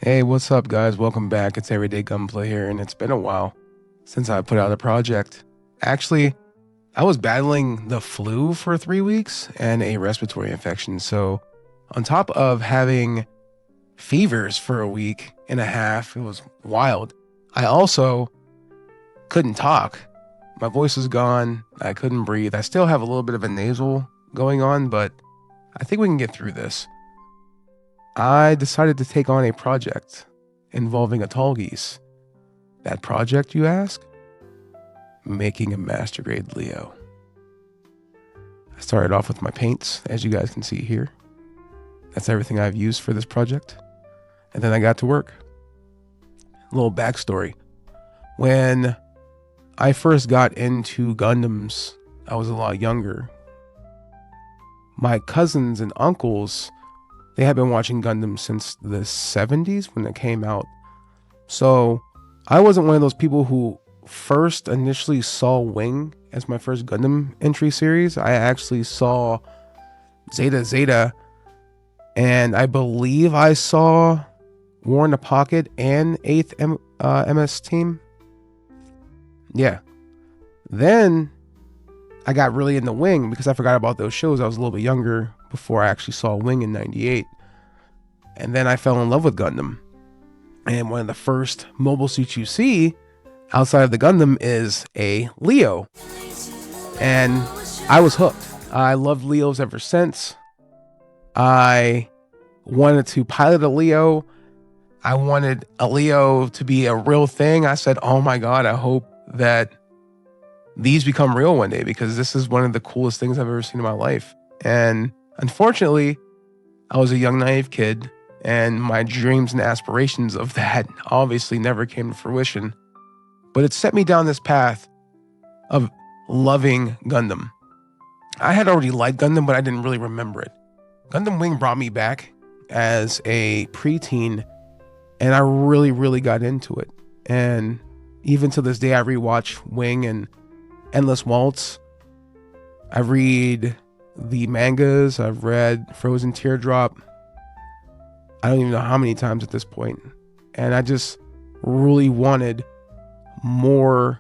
Hey, what's up, guys? Welcome back. It's Everyday Gunpla here, and it's been a while since I put out a project. Actually, I was battling the flu for 3 weeks and a respiratory infection. So, on top of having fevers for a week and a half, it was wild. I also couldn't talk. My voice was gone. I couldn't breathe. I still have a little bit of a nasal going on, but I think we can get through this. I decided to take on a project involving a tall geese. That project, you ask? Making a Mastergrade Leo. I started off with my paints, as you guys can see here. That's everything I've used for this project. And then I got to work. A little backstory. When I first got into Gundams, I was a lot younger. My cousins and uncles, they had been watching Gundam since the 70s when it came out. So I wasn't one of those people who first initially saw Wing as my first Gundam entry series. I actually saw Zeta Zeta, and I believe I saw War in the Pocket and 8th MS Team. Yeah. Then I got really into Wing because I forgot about those shows. I was a little bit younger before I actually saw Wing in 98. And then I fell in love with Gundam. And one of the first mobile suits you see outside of the Gundam is a Leo. And I was hooked. I loved Leos ever since. I wanted to pilot a Leo. I wanted a Leo to be a real thing. I said, oh my God, I hope that these become real one day because this is one of the coolest things I've ever seen in my life. And unfortunately, I was a young, naive kid, and my dreams and aspirations of that obviously never came to fruition. But it set me down this path of loving Gundam. I had already liked Gundam, but I didn't really remember it. Gundam Wing brought me back as a preteen, and I really, really got into it. And even to this day, I rewatch Wing and Endless Waltz. I read the mangas. I've read Frozen Teardrop. I don't even know how many times at this point. And I just really wanted more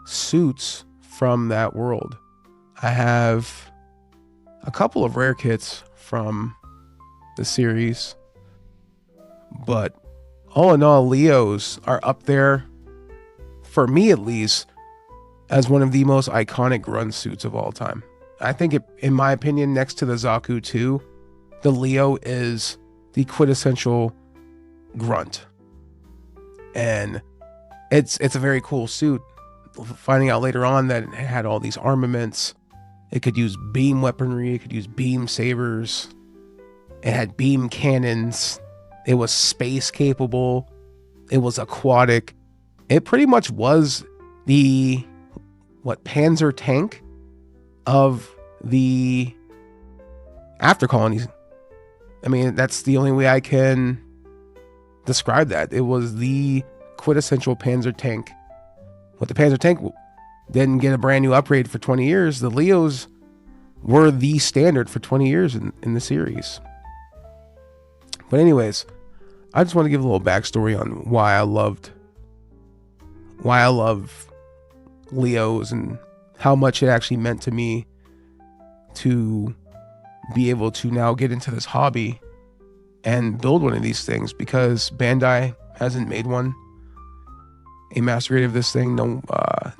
suits from that world. I have a couple of rare kits from the series, but all in all, Leos are up there, for me at least, as one of the most iconic grunt suits of all time. I think, in my opinion, next to the Zaku 2, the Leo is the quintessential grunt. And it's a very cool suit. Finding out later on that it had all these armaments. It could use beam weaponry. It could use beam sabers. It had beam cannons. It was space capable. It was aquatic. It pretty much was the Panzer tank of the after colonies. I mean, that's the only way I can describe that. It was the quintessential Panzer tank. What the Panzer tank didn't get a brand new upgrade for 20 years, the Leos were the standard for 20 years in the series. But anyways, I just want to give a little backstory on why I love Leos and how much it actually meant to me to be able to now get into this hobby and build one of these things, because Bandai hasn't made one, a Mastergrade of this thing.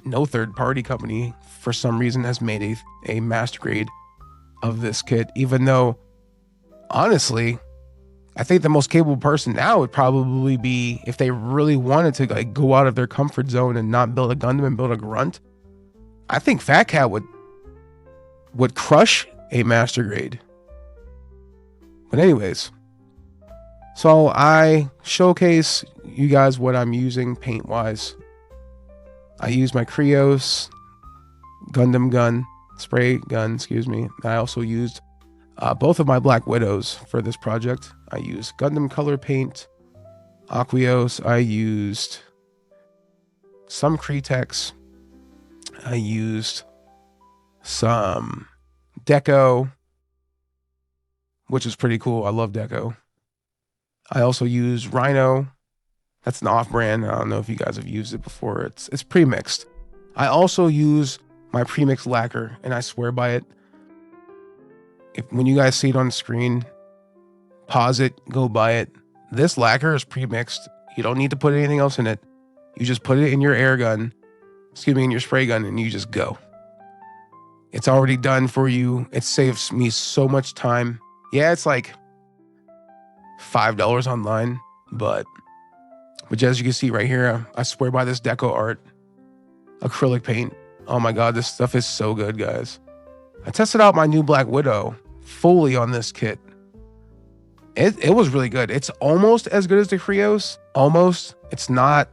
No third party company for some reason has made a Mastergrade of this kit, even though honestly I think the most capable person now would probably be, if they really wanted to like go out of their comfort zone and not build a Gundam and build a grunt, I think Fat Cat would crush a Mastergrade. But anyways, so I showcase you guys what I'm using paint wise. I use my Krios Gundam spray gun, excuse me. I also used both of my Black Widows for this project. I used Gundam color paint, Aqueous. I used some Cretex. I used some Deco, which is pretty cool. I love Deco. I also use Rhino. That's an off-brand. I don't know if you guys have used it before. It's pre-mixed. I also use my pre-mixed lacquer, and I swear by it. When you guys see it on the screen, pause it, go buy it. This lacquer is pre-mixed. You don't need to put anything else in it. You just put it in your air gun, in your spray gun, and you just go. It's already done for you. It saves me so much time. Yeah, it's like $5 online, but as you can see right here, I swear by this deco art, acrylic paint. Oh my God, this stuff is so good, guys. I tested out my new Black Widow fully on this kit. It was really good. It's almost as good as the Krios. Almost. It's not.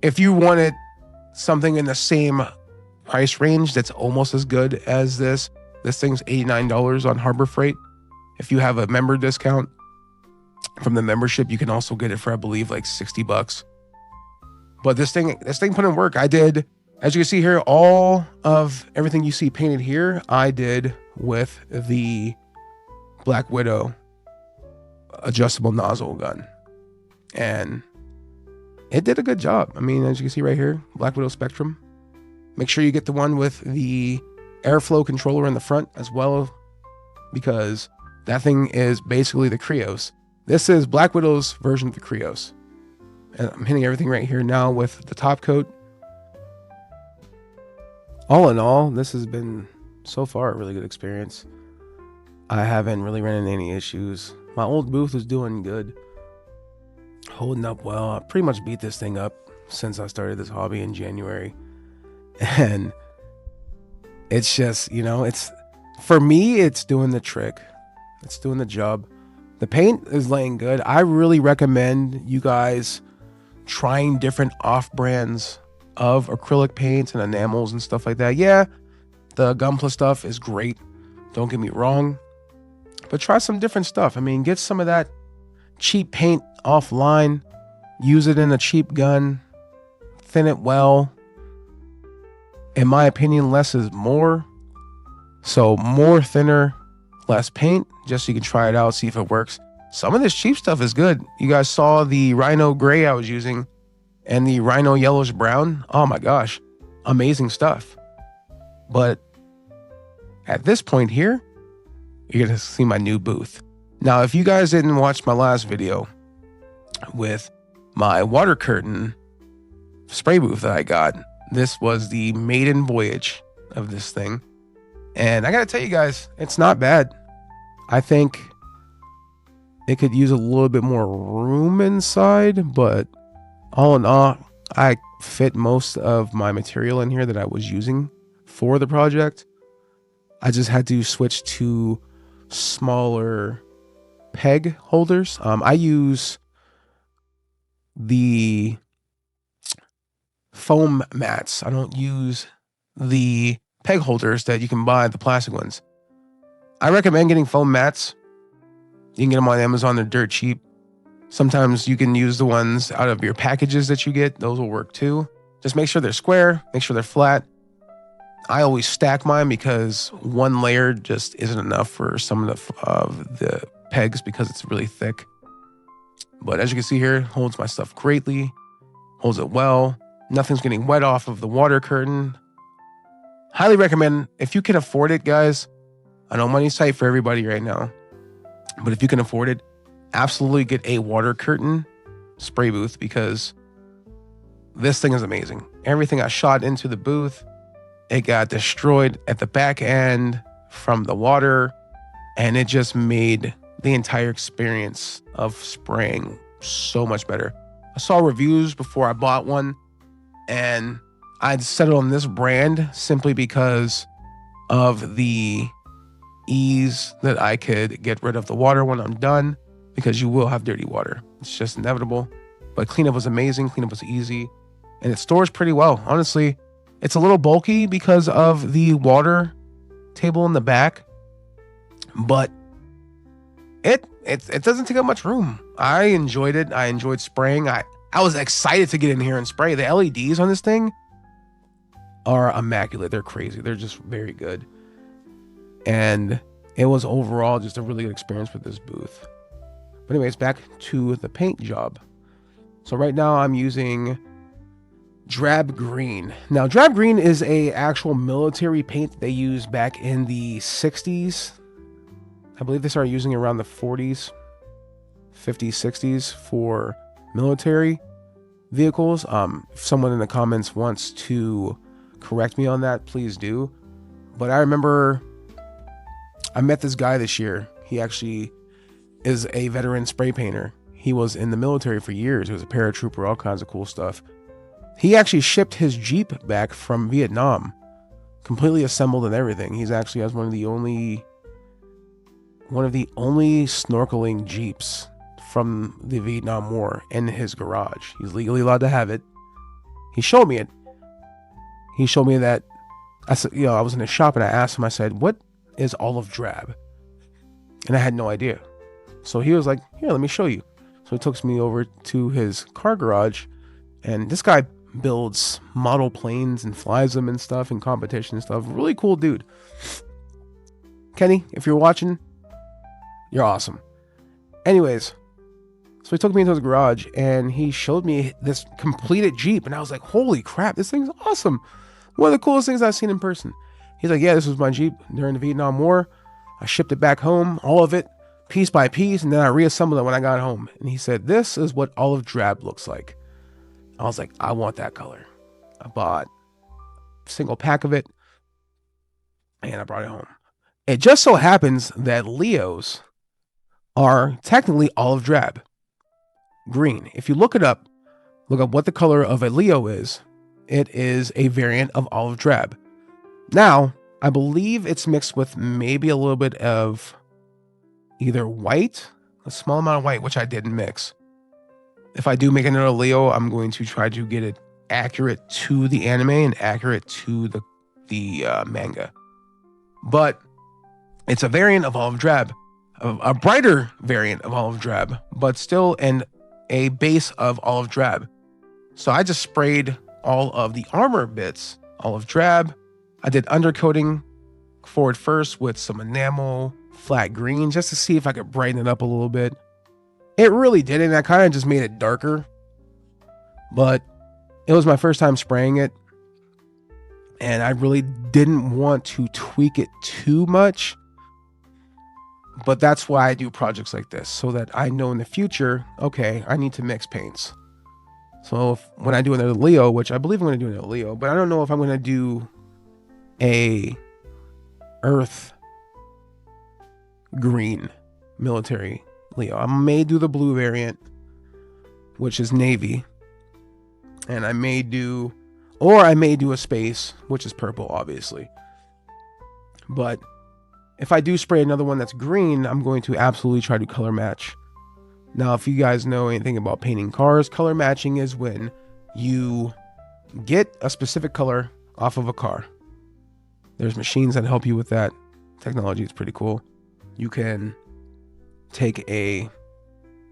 If you wanted something in the same price range that's almost as good as this thing's $89 on Harbor Freight. If you have a member discount from the membership, you can also get it for, I believe, like $60. But this thing put in work. I did, as you can see here, all of everything you see painted here, I did with the Black Widow adjustable nozzle gun. And it did a good job. I mean, as you can see right here, Black Widow Spectrum. Make sure you get the one with the airflow controller in the front as well, because that thing is basically the Krios. This is Black Widow's version of the Krios. And I'm hitting everything right here now with the top coat. All in all, this has been so far a really good experience. I haven't really run into any issues. My old booth was doing good, holding up well. I pretty much beat this thing up since I started this hobby in January. And it's just, you know, for me, it's doing the trick. It's doing the job. The paint is laying good. I really recommend you guys trying different off-brands of acrylic paints and enamels and stuff like that. Yeah, the Gunpla stuff is great. Don't get me wrong. But try some different stuff. I mean, get some of that cheap paint offline. Use it in a cheap gun. Thin it well. In my opinion, less is more. So more thinner, less paint, just so you can try it out, see if it works. Some of this cheap stuff is good. You guys saw the Rhino gray I was using and the Rhino yellowish brown. Oh my gosh, amazing stuff. But at this point here, you're gonna see my new booth. Now, if you guys didn't watch my last video with my water curtain spray booth that I got, this was the maiden voyage of this thing. And I gotta tell you guys, it's not bad. I think it could use a little bit more room inside, but all in all, I fit most of my material in here that I was using for the project. I just had to switch to smaller peg holders. I use the foam mats. I don't use the peg holders that you can buy, the plastic ones. I recommend getting foam mats. You can get them on Amazon. They're dirt cheap. Sometimes you can use the ones out of your packages that you get. Those will work too. Just make sure they're square, make sure they're flat. I always stack mine because one layer just isn't enough for some of the pegs because it's really thick. But as you can see here, it holds my stuff greatly, holds it well. Nothing's getting wet off of the water curtain. Highly recommend, if you can afford it, guys. I know money's tight for everybody right now, but if you can afford it, absolutely get a water curtain spray booth, because this thing is amazing. Everything I shot into the booth, it got destroyed at the back end from the water, and it just made the entire experience of spraying so much better. I saw reviews before I bought one, and I'd settled on this brand simply because of the ease that I could get rid of the water when I'm done, because you will have dirty water. It's just inevitable. But cleanup was amazing. Cleanup was easy, and it stores pretty well. Honestly, it's a little bulky because of the water table in the back, but it doesn't take up much room. I enjoyed it. I enjoyed spraying. I was excited to get in here and spray. The LEDs on this thing are immaculate. They're crazy. They're just very good. And it was overall just a really good experience with this booth. But anyways, back to the paint job. So right now I'm using drab green. Now drab green is a actual military paint they used back in the 60s. I believe they started using it around the 40s, 50s, 60s for military vehicles. If someone in the comments wants to correct me on that, please do. But I remember I met this guy this year. He actually is a veteran spray painter. He was in the military for years. He was a paratrooper, all kinds of cool stuff. He actually shipped his Jeep back from Vietnam, completely assembled and everything. He's actually has one of the only snorkeling Jeeps from the Vietnam War in his garage. He's legally allowed to have it. He showed me it. He showed me that. I said, I was in a shop and I asked him, I said, what is olive drab? And I had no idea. So he was like, here, let me show you. So he took me over to his car garage, and this guy builds model planes and flies them and stuff in competition and stuff. Really cool dude. Kenny, if you're watching, you're awesome. Anyways, so he took me into his garage and he showed me this completed Jeep, and I was like, holy crap, this thing's awesome. One of the coolest things I've seen in person. He's like, yeah, this was my Jeep during the Vietnam War. I shipped it back home, all of it, piece by piece, and then I reassembled it when I got home. And he said, this is what olive drab looks like. I was like, I want that color. I bought a single pack of it, and I brought it home. It just so happens that Leos are technically olive drab green. If you look up what the color of a Leo is, it is a variant of olive drab. Now, I believe it's mixed with maybe a little bit of either white, a small amount of white, which I didn't mix. If I do make another Leo, I'm going to try to get it accurate to the anime and accurate to the manga. But it's a variant of olive drab, a brighter variant of olive drab, but still a base of olive drab. So I just sprayed all of the armor bits olive drab. I did undercoating forward first with some enamel flat green just to see if I could brighten it up a little bit. It really didn't. I kind of just made it darker, but it was my first time spraying it, and I really didn't want to tweak it too much. But that's why I do projects like this, so that I know in the future, okay, I need to mix paints. So when I do another Leo, which I believe I'm going to do another Leo, but I don't know if I'm going to do a earth green military Leo. I may do the blue variant, which is navy, and I may do a space, which is purple, obviously. But if I do spray another one that's green, I'm going to absolutely try to color match. Now, if you guys know anything about painting cars, color matching is when you get a specific color off of a car. There's machines that help you with that. Technology is pretty cool. You can take a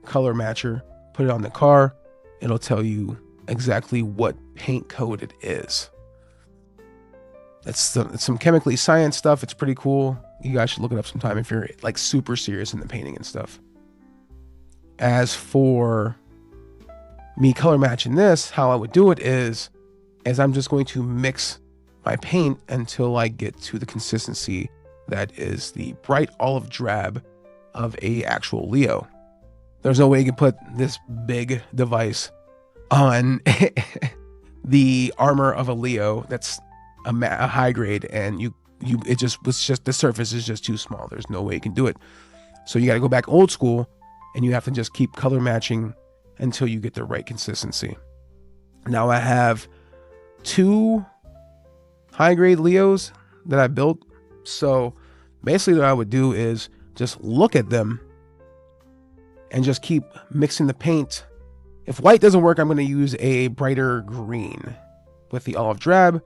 color matcher, put it on the car. It'll tell you exactly what paint code it is. It's some chemically science stuff. It's pretty cool. You guys should look it up sometime if you're like super serious in the painting and stuff. As for me color matching this, how I would do it is I'm just going to mix my paint until I get to the consistency that is the bright olive drab of a actual Leo. There's no way you can put this big device on the armor of a Leo that's a high grade, and the surface is just too small. There's no way you can do it. So you got to go back old school, and you have to just keep color matching until you get the right consistency. Now I have 2 high grade Leos that I built. So basically what I would do is just look at them and just keep mixing the paint. If white doesn't work, I'm going to use a brighter green with the olive drab,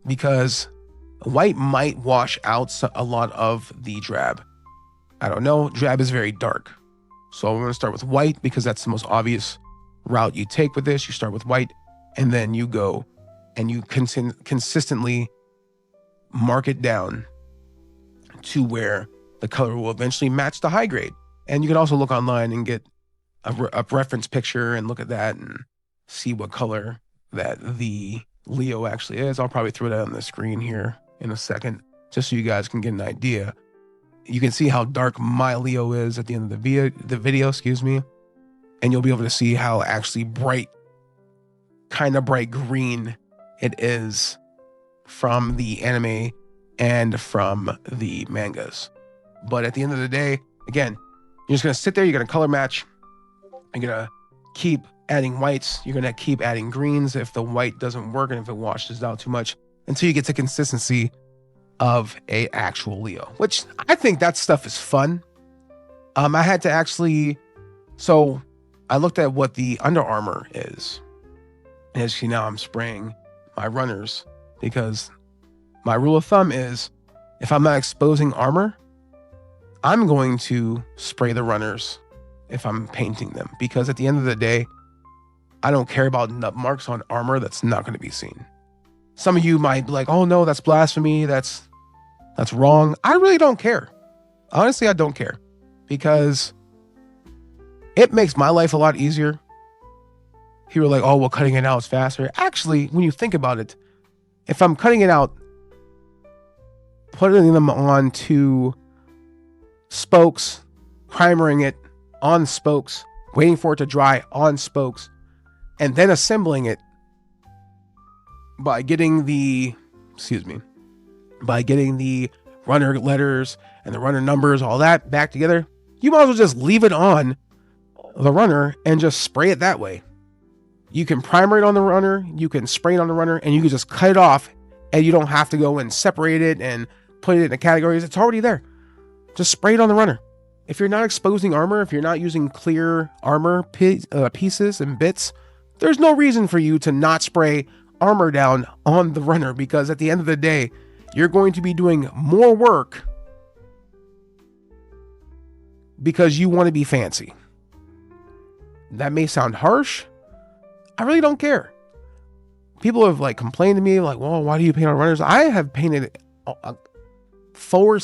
because white might wash out a lot of the drab. I don't know. Drab is very dark. So I'm going to start with white because that's the most obvious route you take with this. You start with white, and then you go and you consistently mark it down to where the color will eventually match the high grade. And you can also look online and get a reference picture and look at that and see what color that the Leo actually is. I'll probably throw that on the screen here in a second, just so you guys can get an idea. You can see how dark my Leo is at the end of the video, excuse me. And you'll be able to see how actually bright, kind of bright green it is from the anime and from the mangas. But at the end of the day, again, you're just going to sit there, you're going to color match, you're going to keep adding whites, you're going to keep adding greens if the white doesn't work and if it washes out too much, until you get to consistency of a actual Leo, which I think that stuff is fun. I had to actually, so I looked at what the Under Armour is. And as you see now, I'm spraying my runners because my rule of thumb is if I'm not exposing armor, I'm going to spray the runners if I'm painting them, because at the end of the day, I don't care about nut marks on armor that's not going to be seen. Some of you might be like, oh no, that's blasphemy, that's wrong. I really don't care. Honestly, I don't care, because it makes my life a lot easier. People are like, oh, well, cutting it out is faster. Actually, when you think about it, if I'm cutting it out, putting them onto spokes, primering it on spokes, waiting for it to dry on spokes, and then assembling it by getting the runner letters and the runner numbers, all that back together, you might as well just leave it on the runner and just spray it that way. You can primer it on the runner, you can spray it on the runner, and you can just cut it off, and you don't have to go and separate it and put it in the categories. It's already there. Just spray it on the runner. If you're not exposing armor, if you're not using clear armor pieces and bits, there's no reason for you to not spray armor down on the runner, because at the end of the day, you're going to be doing more work because you want to be fancy. That may sound harsh. I really don't care. People have like complained to me like, well, why do you paint on runners? I have painted 4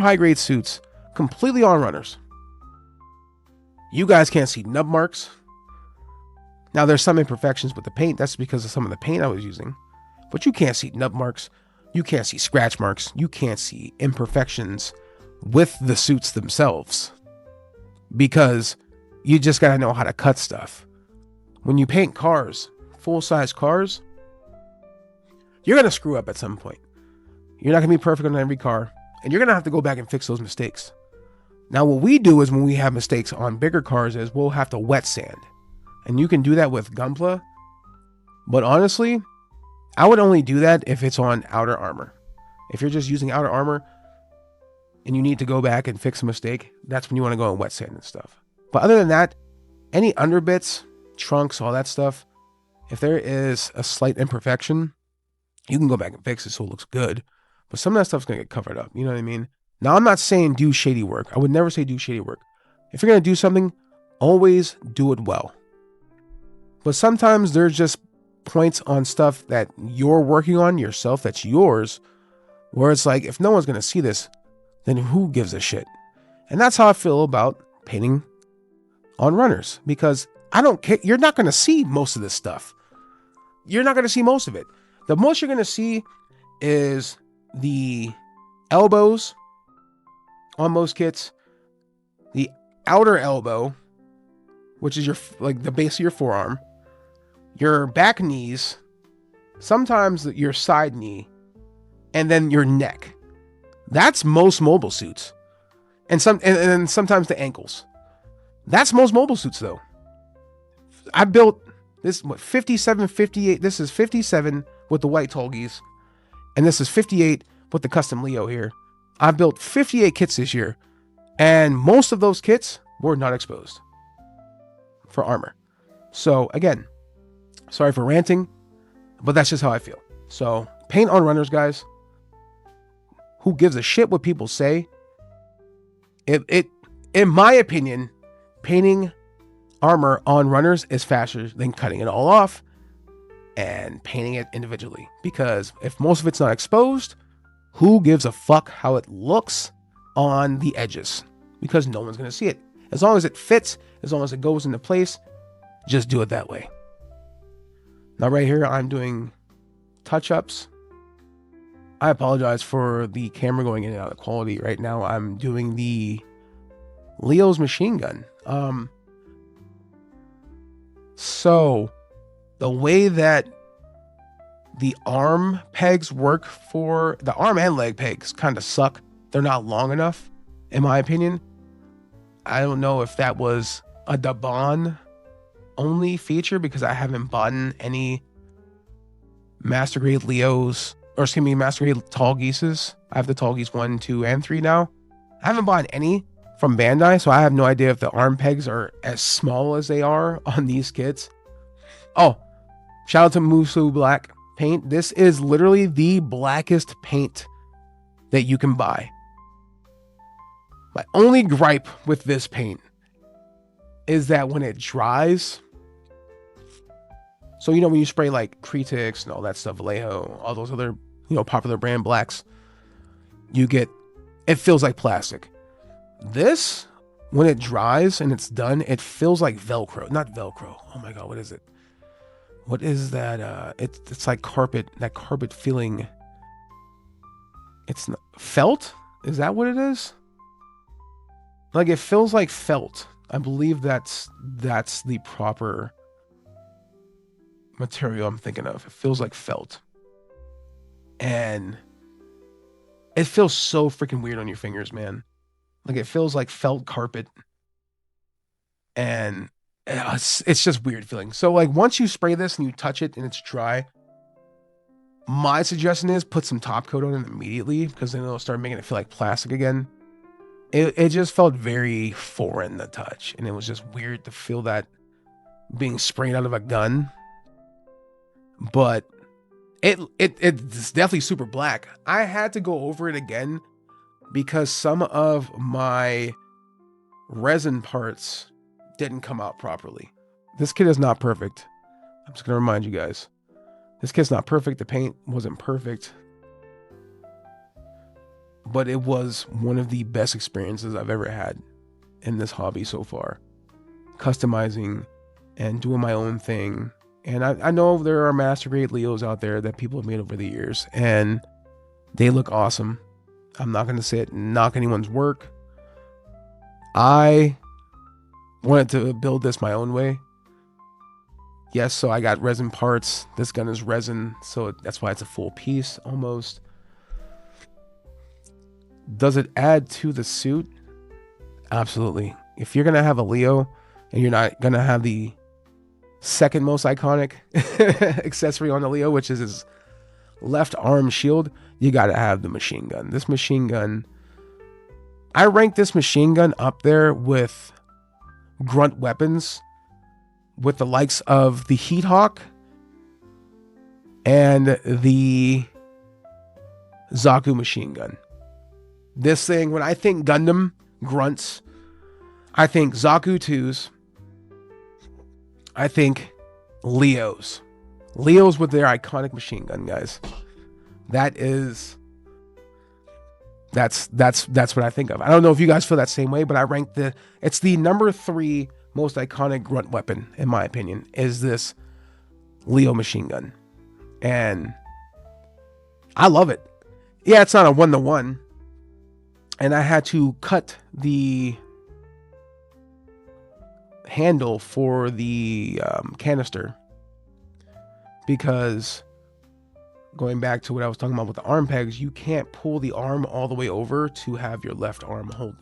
high grade suits completely on runners. You guys can't see nub marks. Now there's some imperfections with the paint. That's because of some of the paint I was using, but you can't see nub marks. You can't see scratch marks. You can't see imperfections with the suits themselves, because you just got to know how to cut stuff. When you paint cars, full-size cars, you're going to screw up at some point. You're not going to be perfect on every car, and you're going to have to go back and fix those mistakes. Now, what we do is when we have mistakes on bigger cars is we'll have to wet sand. And you can do that with Gunpla. But honestly, I would only do that if it's on outer armor. If you're just using outer armor and you need to go back and fix a mistake, that's when you want to go and wet sand and stuff. But other than that, any underbits, trunks, all that stuff, if there is a slight imperfection, you can go back and fix it so it looks good. But some of that stuff's going to get covered up. You know what I mean? Now, I'm not saying do shady work. I would never say do shady work. If you're going to do something, always do it well. But sometimes there's just points on stuff that you're working on yourself that's yours, where it's like, if no one's going to see this, then who gives a shit? And that's how I feel about painting on runners, because I don't care. You're not going to see most of this stuff. You're not going to see most of it. The most you're going to see is the elbows on most kits, the outer elbow, which is your like the base of your forearm, your back knees, sometimes your side knee, and then your neck. That's most mobile suits. And sometimes the ankles. That's most mobile suits though. I built this 57, 58. This is 57 with the white Tolgies, and this is 58 with the custom Leo here. I built 58 kits this year, and most of those kits were not exposed for armor. So again, sorry for ranting, but that's just how I feel. So paint on runners, guys. Who gives a shit what people say? In my opinion, painting armor on runners is faster than cutting it all off and painting it individually. Because if most of it's not exposed, who gives a fuck how it looks on the edges? because no one's going to see it. As long as it fits, as long as it goes into place, just do it that way. Now right here, I'm doing touch-ups. I apologize for the camera going in and out of quality. Right now, I'm doing the Leo's machine gun. So the way that the arm pegs work for the arm and leg pegs kind of suck. They're not long enough, in my opinion. I don't know if that was a Daban only feature because I haven't bought any Mastergrade Leos, or excuse me, Mastergrade Tall Geeses. I have the Tall Geese 1, 2, and 3 now. I haven't bought any from Bandai, so I have no idea if the arm pegs are as small as they are on these kits. Oh, shout out to Musu Black Paint. This is literally the blackest paint that you can buy. My only gripe with this paint is that when it dries, so when you spray like Cretix and all that stuff, Vallejo, all those other popular brand blacks, it feels like plastic. This, when it dries and it's done, it feels like Velcro. Not Velcro. Oh my god, what is it? What is that? It's like carpet. That carpet feeling. It's not, felt. Is that what it is? Like it feels like felt. I believe that's the proper material I'm thinking of. It feels like felt, and it feels so freaking weird on your fingers, man. Like it feels like felt carpet, and it's just weird feeling. So like once you spray this and you touch it and it's dry, my suggestion is put some top coat on it immediately, because then it'll start making it feel like plastic again. It just felt very foreign to touch, and it was just weird to feel that being sprayed out of a gun. But it's definitely super black. I had to go over it again because some of my resin parts didn't come out properly. This kit is not perfect. I'm just gonna remind you guys. This kit's not perfect. The paint wasn't perfect. But it was one of the best experiences I've ever had in this hobby so far. Customizing and doing my own thing. And I know there are Mastergrade Leos out there that people have made over the years, and they look awesome. I'm not going to say it, knock anyone's work. I wanted to build this my own way. Yes, so I got resin parts. This gun is resin, so that's why it's a full piece almost. Does it add to the suit? Absolutely. If you're going to have a Leo and you're not going to have the second most iconic accessory on the Leo, which is his left arm shield, you got to have the machine gun. This machine gun, I rank this machine gun up there with grunt weapons, with the likes of the Heat Hawk and the Zaku machine gun. This thing, when I think Gundam grunts, I think Zaku 2s. I think Leos. Leos with their iconic machine gun, guys. That's what I think of. I don't know if you guys feel that same way, but I rank it's the number 3 most iconic grunt weapon, in my opinion, is this Leo machine gun. And I love it. Yeah, it's not a 1-to-1. And I had to cut the handle for the canister, because going back to what I was talking about with the arm pegs, you can't pull the arm all the way over to have your left arm hold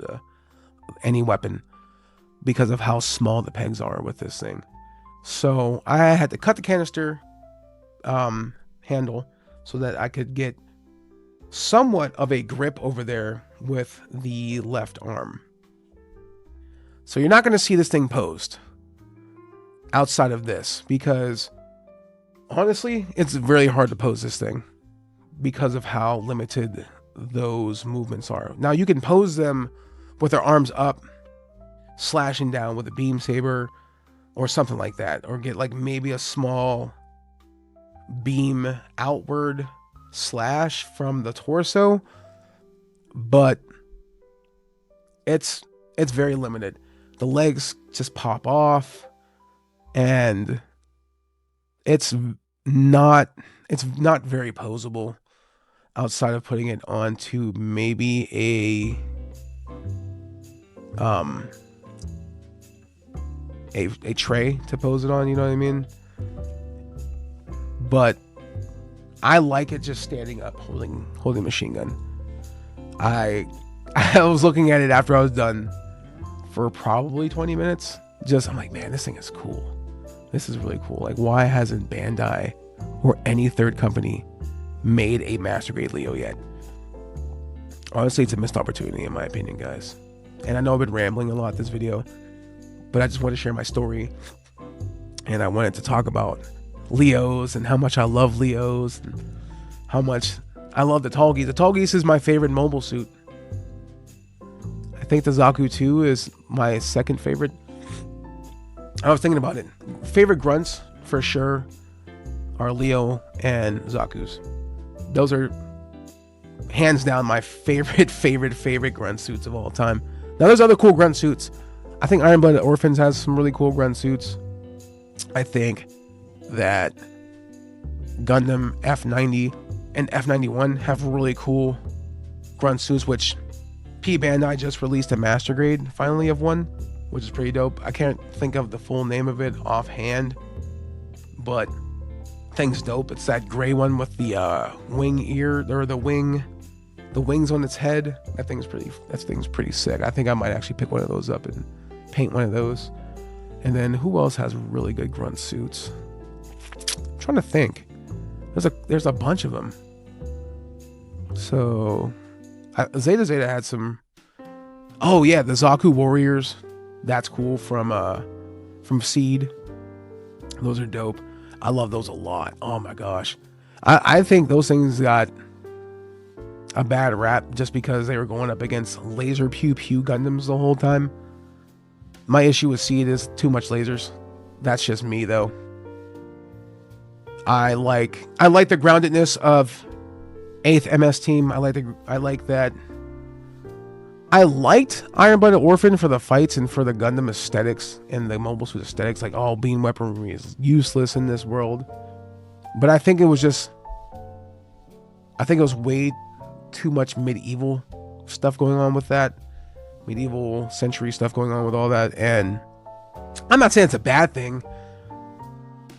any weapon because of how small the pegs are with this thing. So I had to cut the canister handle so that I could get somewhat of a grip over there with the left arm. So you're not going to see this thing posed outside of this, because honestly, it's really hard to pose this thing because of how limited those movements are. Now you can pose them with their arms up, slashing down with a beam saber or something like that, or get like maybe a small beam outward slash from the torso, but it's It's very limited. The legs just pop off, and it's not very posable outside of putting it onto maybe a tray to pose it on, you know what I mean? But I like it just standing up holding a machine gun. I was looking at it after I was done for probably 20 minutes. I'm like, man, this thing is cool. This is really cool. Like, why hasn't Bandai or any third company made a Mastergrade Leo yet? Honestly, it's a missed opportunity in my opinion, guys. And I know I've been rambling a lot this video, but I just want to share my story. And I wanted to talk about Leos and how much I love Leos and how much I love the Tall Geese. The Tall Geese is my favorite mobile suit. I think the Zaku 2 is my second favorite. I was thinking about it. Favorite grunts for sure are Leo and Zaku's. Those are hands down my favorite grunt suits of all time. Now there's other cool grunt suits. I think Iron Blooded Orphans has some really cool grunt suits. I think that Gundam F90 and F91 have really cool grunt suits, which P Bandai just released a Mastergrade finally of one, which is pretty dope. I can't think of the full name of it offhand, but thing's dope. It's that gray one with the wing ear, or the wings on its head. That thing's pretty sick. I think I might actually pick one of those up and paint one of those. And then who else has really good grunt suits? I'm trying to think. There's a bunch of them. So Zeta had some. Oh yeah, the Zaku Warriors. That's cool from Seed. Those are dope. I love those a lot. Oh my gosh. I think those things got a bad rap just because they were going up against laser pew pew Gundams the whole time. My issue with Seed is too much lasers. That's just me though. I like the groundedness of 8th MS Team. I like that. I liked Iron Blooded Orphan for the fights and for the Gundam aesthetics and the mobile suit aesthetics. Like, all beam weaponry is useless in this world. But I think it was way too much medieval stuff going on with that. Medieval century stuff going on with all that. And I'm not saying it's a bad thing,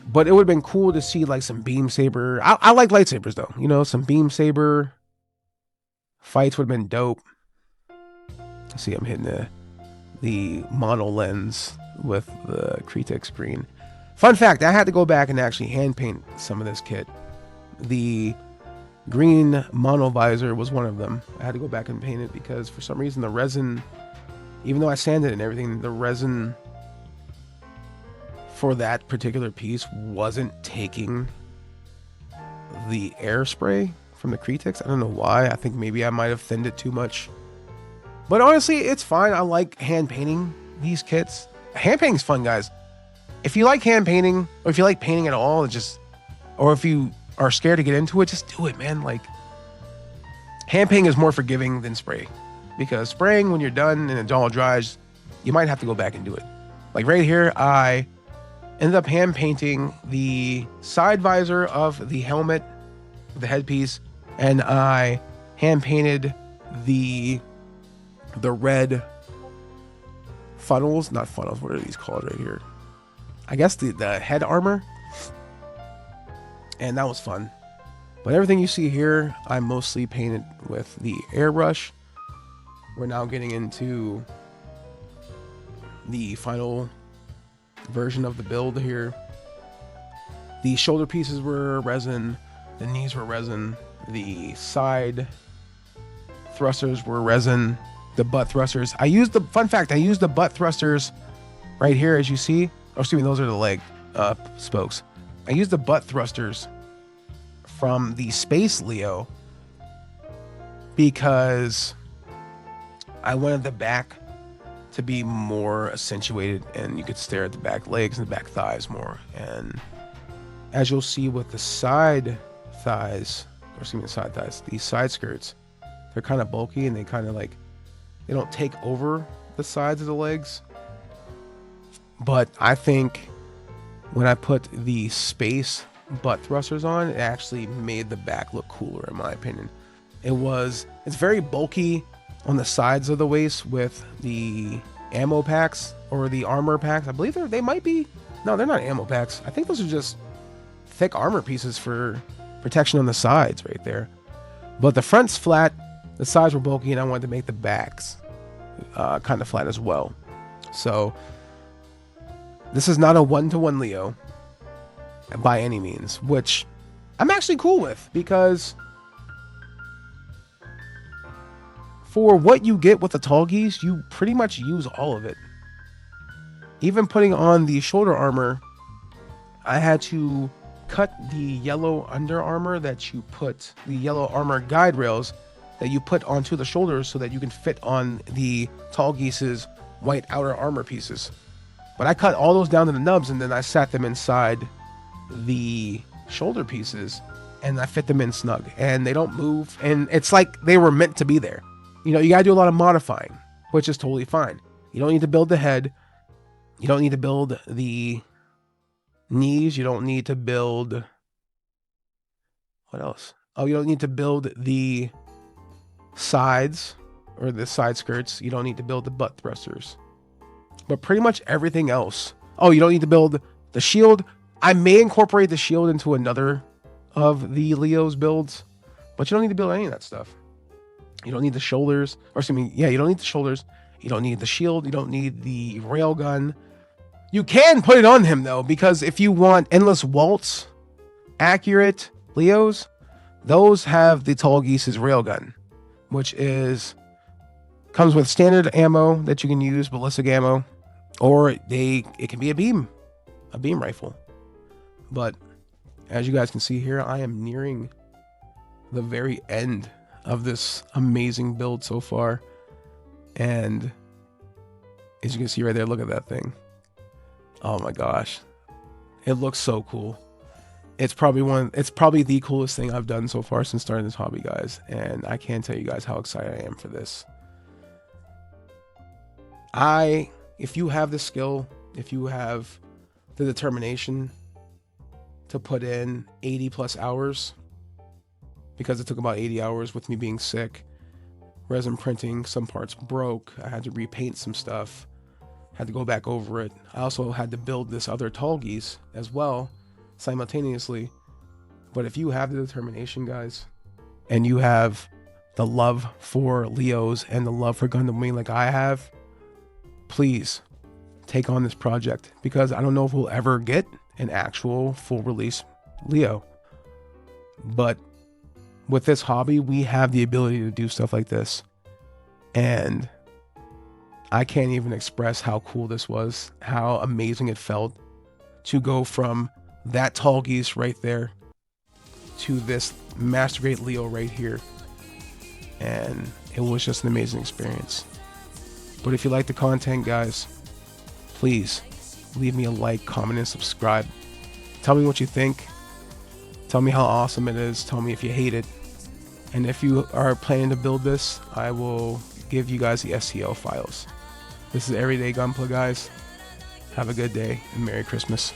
but it would have been cool to see like some beam saber. I like lightsabers though. You know, some beam saber fights would have been dope. See, I'm hitting the mono lens with the Critic screen. Fun fact, I had to go back and actually hand paint some of this kit. The green mono visor was one of them. I had to go back and paint it because for some reason the resin, even though I sanded it and everything, the resin for that particular piece wasn't taking the air spray from the Critics. I don't know why. I think maybe I might have thinned it too much. But honestly, it's fine. I like hand painting these kits. Hand painting's fun, guys. If you like hand painting, or if you like painting at all, or if you are scared to get into it, just do it, man. Like, hand painting is more forgiving than spray, because spraying when you're done and it all dries, you might have to go back and do it. Like right here, I ended up hand painting the side visor of the helmet, the headpiece, and I hand painted the red funnels, not funnels, what are these called right here? I guess the head armor. And that was fun. But everything you see here, I mostly painted with the airbrush. We're now getting into the final version of the build here. The shoulder pieces were resin, the knees were resin, the side thrusters were resin, the butt thrusters. Fun fact, I used the butt thrusters right here, as you see. Oh, excuse me, those are the leg spokes. I used the butt thrusters from the Space Leo because I wanted the back to be more accentuated and you could stare at the back legs and the back thighs more. And as you'll see with the side thighs, or excuse me, the side skirts, they're kind of bulky and they kind of like, they don't take over the sides of the legs. But I think when I put the space butt thrusters on, it actually made the back look cooler, in my opinion. It's very bulky on the sides of the waist with the ammo packs or the armor packs. I believe they might be. No, they're not ammo packs. I think those are just thick armor pieces for protection on the sides right there. But the front's flat, the sides were bulky, and I wanted to make the backs kind of flat as well. So this is not a one-to-one Leo by any means, which I'm actually cool with, because for what you get with the tall geese, you pretty much use all of it. Even putting on the shoulder armor, I had to cut the yellow under armor that you put, the yellow armor guide rails that you put onto the shoulders so that you can fit on the tall geese's white outer armor pieces. But I cut all those down to the nubs, and then I sat them inside the shoulder pieces, and I fit them in snug, and they don't move, and it's like they were meant to be there. You know, you gotta do a lot of modifying, which is totally fine. You don't need to build the head. You don't need to build the knees. You don't need to build... what else? Oh, you don't need to build the sides or the side skirts. You don't need to build the butt thrusters. But pretty much everything else. Oh, you don't need to build the shield. I may incorporate the shield into another of the Leo's builds, but you don't need to build any of that stuff. You don't need the shoulders, or excuse me, yeah, you don't need the shoulders. You don't need the shield. You don't need the railgun. You can put it on him though, because if you want endless waltz, accurate Leos, those have the tall geese's railgun, which comes with standard ammo that you can use, ballistic ammo, or it can be a beam rifle. But as you guys can see here, I am nearing the very end of this amazing build so far, and as you can see right there, look at that thing. Oh my gosh, it looks so cool. It's probably the coolest thing I've done so far since starting this hobby, guys, and I can't tell you guys how excited I am for this. If you have the skill, if you have the determination to put in 80 plus hours, because it took about 80 hours with me being sick, resin printing, some parts broke, I had to repaint some stuff, had to go back over it. I also had to build this other tall geese as well simultaneously. But if you have the determination, guys, and you have the love for Leos and the love for Gundam Wing like I have, please take on this project, because I don't know if we'll ever get an actual full release Leo, but with this hobby we have the ability to do stuff like this, and I can't even express how cool this was, how amazing it felt to go from that tall geese right there to this Mastergrade Leo right here, and it was just an amazing experience. But if you like the content, guys, please leave me a like, comment, and subscribe. Tell me what you think. Tell me how awesome it is. Tell me if you hate it. And if you are planning to build this, I will give you guys the STL files. This is Everyday Gunpla, guys. Have a good day and Merry Christmas.